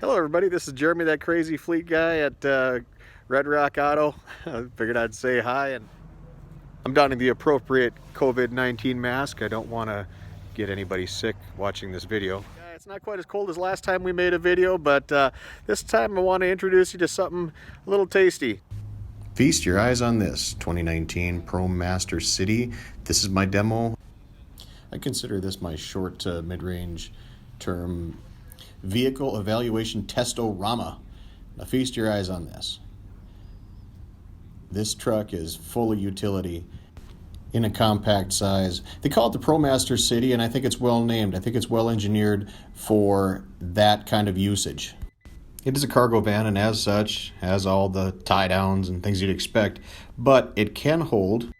Hello everybody, this is Jeremy, that crazy fleet guy at RedRock Auto. I figured I'd say hi, and I'm donning the appropriate COVID-19 mask. I don't want to get anybody sick watching this video. It's not quite as cold as last time we made a video, but this time I want to introduce you to something a little tasty. Feast your eyes on this 2019 Promaster City. This is my demo. I consider this my short to mid-range term vehicle evaluation testorama. Now feast your eyes on this. This truck is full of utility in a compact size. They call it the Promaster City, and I think it's well named. I think it's well engineered for that kind of usage. It is a cargo van, and as such has all the tie downs and things you'd expect, but it can hold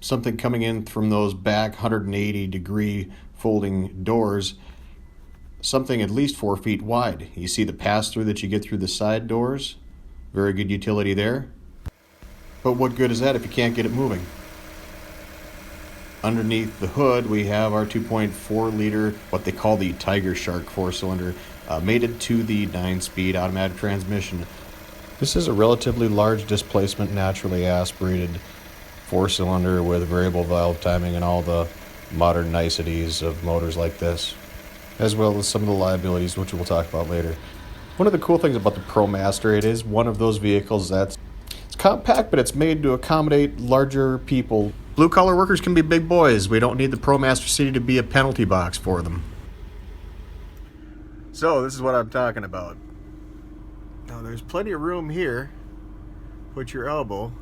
something coming in from those back 180-degree folding doors, something at least 4 feet wide. You see the pass-through that you get through the side doors? Very good utility there. But what good is that if you can't get it moving? Underneath the hood, we have our 2.4-liter, what they call the Tiger Shark 4-cylinder, mated to the 9-speed automatic transmission. This is a relatively large displacement, naturally aspirated 4-cylinder with variable valve timing and all the modern niceties of motors like this, as well as some of the liabilities, which we'll talk about later. One of the cool things about the ProMaster, it is one of those vehicles that's compact, but it's made to accommodate larger people. Blue-collar workers can be big boys. We don't need the Promaster City to be a penalty box for them. So this is what I'm talking about. Now there's plenty of room here. Put your elbow.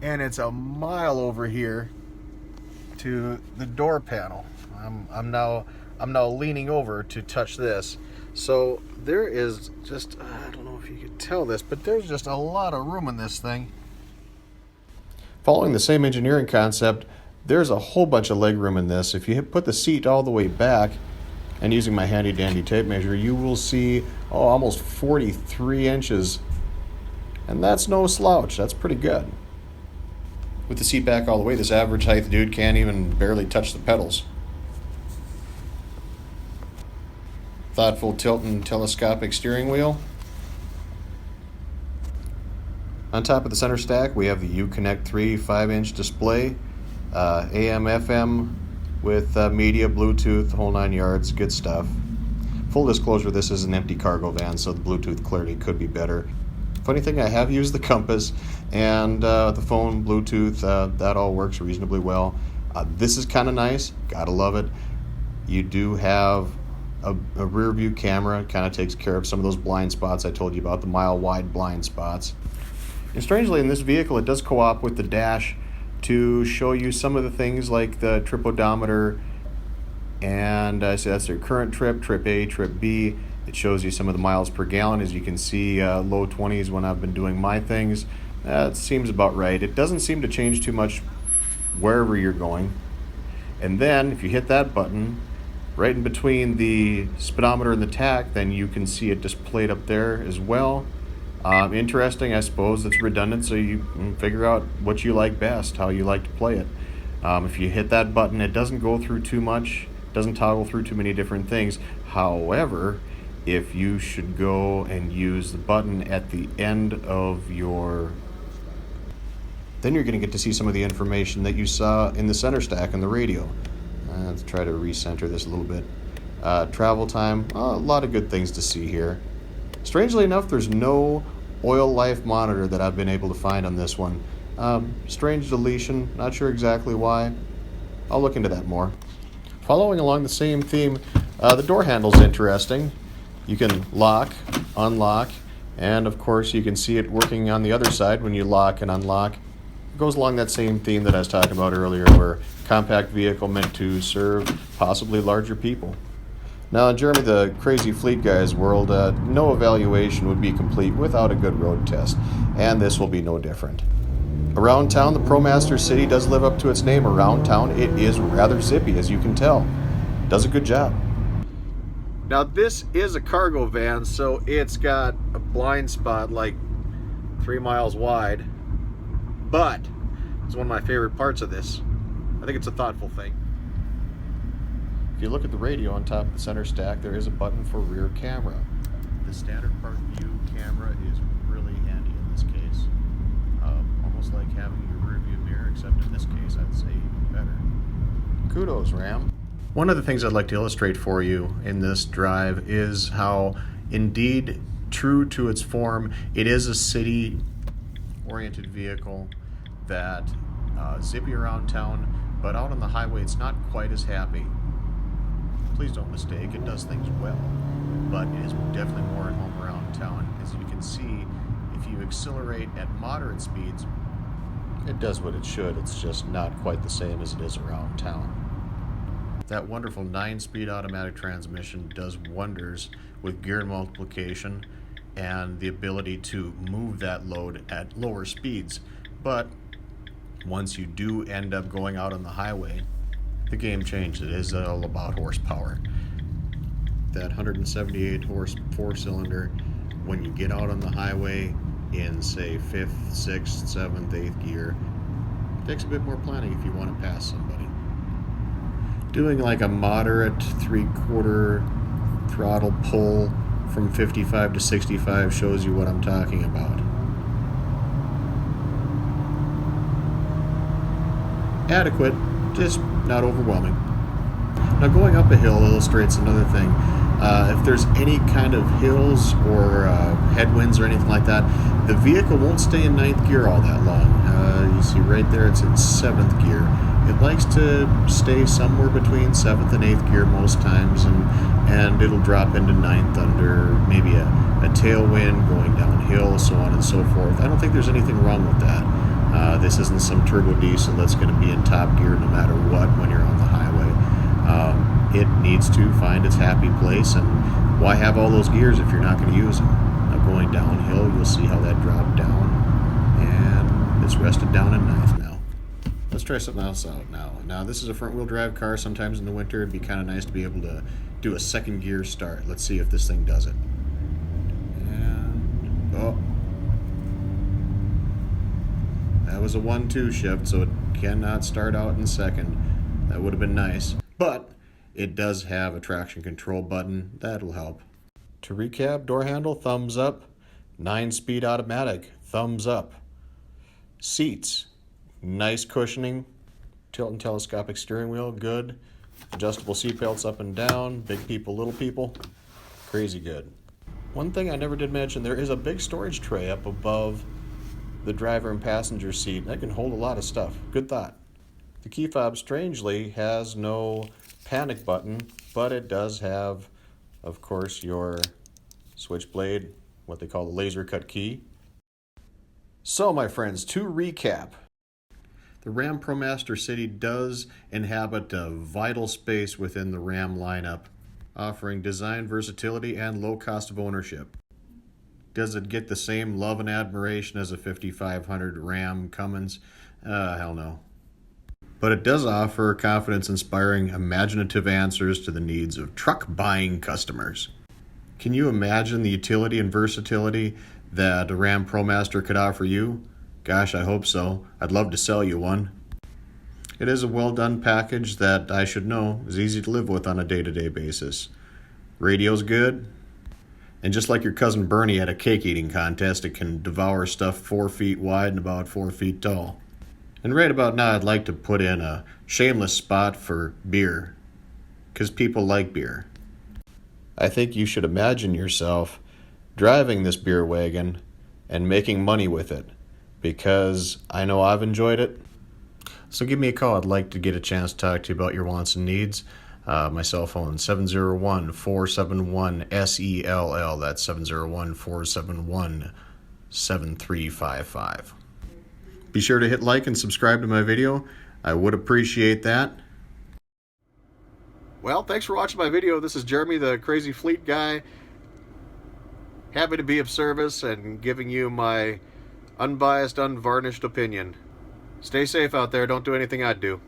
And it's a mile over here to the door panel. I'm now leaning over to touch this. So there is just, I don't know if you can tell this, but there's just a lot of room in this thing. Following the same engineering concept, there's a whole bunch of leg room in this. If you put the seat all the way back, and using my handy dandy tape measure, you will see almost 43 inches. And that's no slouch, that's pretty good. With the seat back all the way, this average height dude can't even barely touch the pedals. Thoughtful tilt and telescopic steering wheel. On top of the center stack, we have the Uconnect 3 5-inch display, AM, FM with media, Bluetooth, the whole 9 yards, good stuff. Full disclosure, this is an empty cargo van, so the Bluetooth clarity could be better. Funny thing, I have used the compass and the phone, Bluetooth, that all works reasonably well. This is kind of nice, gotta love it. You do have a rear view camera, kind of takes care of some of those blind spots I told you about, the mile wide blind spots. And strangely, in this vehicle, it does co-op with the dash to show you some of the things like the trip odometer, and so that's their current trip, trip A, trip B. It shows you some of the miles per gallon. As you can see, low 20s when I've been doing my things. It seems about right. It doesn't seem to change too much wherever you're going. And then if you hit that button, right in between the speedometer and the tach, then you can see it displayed up there as well. Interesting, I suppose. It's redundant, so you can figure out what you like best, how you like to play it. If you hit that button, it doesn't go through too much, doesn't toggle through too many different things. However, if you should go and use the button at the end of your, then you're going to get to see some of the information that you saw in the center stack and the radio. Let's try to recenter this a little bit. Travel time, a lot of good things to see here. Strangely enough, there's no oil life monitor that I've been able to find on this one. Strange deletion, not sure exactly why. I'll look into that more. Following along the same theme, the door handle's interesting. You can lock, unlock, and of course you can see it working on the other side when you lock and unlock. It goes along that same theme that I was talking about earlier, where compact vehicle meant to serve possibly larger people. Now, in Jeremy the Crazy Fleet Guy's world, no evaluation would be complete without a good road test, and this will be no different. Around town, the Promaster City does live up to its name. Around town, it is rather zippy, as you can tell. Does a good job. Now, this is a cargo van, so it's got a blind spot like 3 miles wide, but it's one of my favorite parts of this. I think it's a thoughtful thing. If you look at the radio on top of the center stack, there is a button for rear camera. the standard part view camera is really handy in this case. Almost like having your rear view mirror, except in this case I'd say even better. Kudos, Ram. One of the things I'd like to illustrate for you in this drive is how, indeed, true to its form, it is a city-oriented vehicle that zippy around town, but out on the highway it's not quite as happy. Please don't mistake, it does things well, but it is definitely more at home around town. As you can see, if you accelerate at moderate speeds, it does what it should. It's just not quite the same as it is around town. That wonderful 9-speed automatic transmission does wonders with gear multiplication and the ability to move that load at lower speeds. But once you do end up going out on the highway, the game changed. It is all about horsepower. That 178 horse 4-cylinder, when you get out on the highway in, say, 5th, 6th, 7th, 8th gear, takes a bit more planning if you want to pass somebody. Doing like a moderate 3/4 throttle pull from 55 to 65 shows you what I'm talking about. Adequate, just not overwhelming. Now, going up a hill illustrates another thing. If there's any kind of hills or headwinds or anything like that, the vehicle won't stay in 9th gear all that long. You see right there it's in 7th gear. It likes to stay somewhere between 7th and 8th gear most times, and it'll drop into 9th under maybe a tailwind going downhill, so on and so forth. I don't think there's anything wrong with that. This isn't some turbo diesel that's going to be in top gear no matter what when you're on the highway. It needs to find its happy place, and why have all those gears if you're not going to use them? Now, going downhill, you'll see how that dropped down, and it's rested down in 9th now. Let's try something else out now. Now, this is a front-wheel drive car. Sometimes in the winter it'd be kind of nice to be able to do a 2nd gear start. Let's see if this thing does it. And, oh. That was a 1-2 shift, so it cannot start out in 2nd. That would have been nice. But it does have a traction control button. That'll help. To recap, door handle, thumbs up. 9-speed automatic, thumbs up. Seats, nice cushioning. Tilt and telescopic steering wheel, good. Adjustable seat belts up and down. Big people, little people, crazy good. One thing I never did mention, there is a big storage tray up above the driver and passenger seat. That can hold a lot of stuff. Good thought. The key fob, strangely, has no panic button, but it does have, of course, your switchblade, what they call the laser cut key. So, my friends, to recap, the Ram Promaster City does inhabit a vital space within the Ram lineup, offering design versatility and low cost of ownership. Does it get the same love and admiration as a 5500 Ram Cummins? Hell no. But it does offer confidence-inspiring, imaginative answers to the needs of truck-buying customers. Can you imagine the utility and versatility that a Ram ProMaster could offer you? Gosh, I hope so. I'd love to sell you one. It is a well-done package that I should know is easy to live with on a day-to-day basis. Radio's good. And just like your cousin Bernie at a cake-eating contest, it can devour stuff 4 feet wide and about 4 feet tall. And right about now, I'd like to put in a shameless spot for beer, because people like beer. I think you should imagine yourself driving this beer wagon and making money with it, because I know I've enjoyed it. So give me a call. I'd like to get a chance to talk to you about your wants and needs. My cell phone, 701-471-SELL. That's 701-471-7355. Be sure to hit like and subscribe to my video. I would appreciate that. Well, thanks for watching my video. This is Jeremy, the Crazy Fleet Guy. Happy to be of service and giving you my unbiased, unvarnished opinion. Stay safe out there. Don't do anything I'd do.